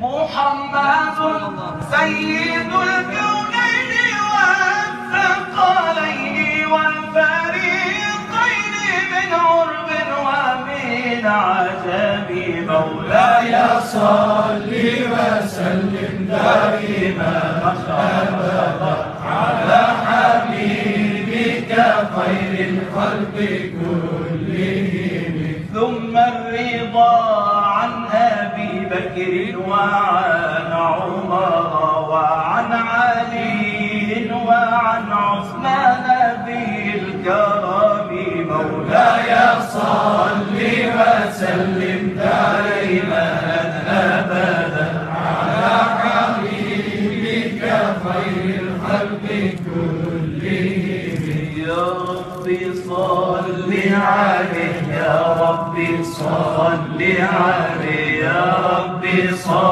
محمد سيد الكونين والثقلين والفريقين من عرب ومن عجم. مولاي صل وسلم دائما أبدا على حبيبك خير الخلق كلهم. ثم الرضا عن أبي بكر وعن عمر وعن علي وعن عثمان بالكرم. مولاي صل وسلم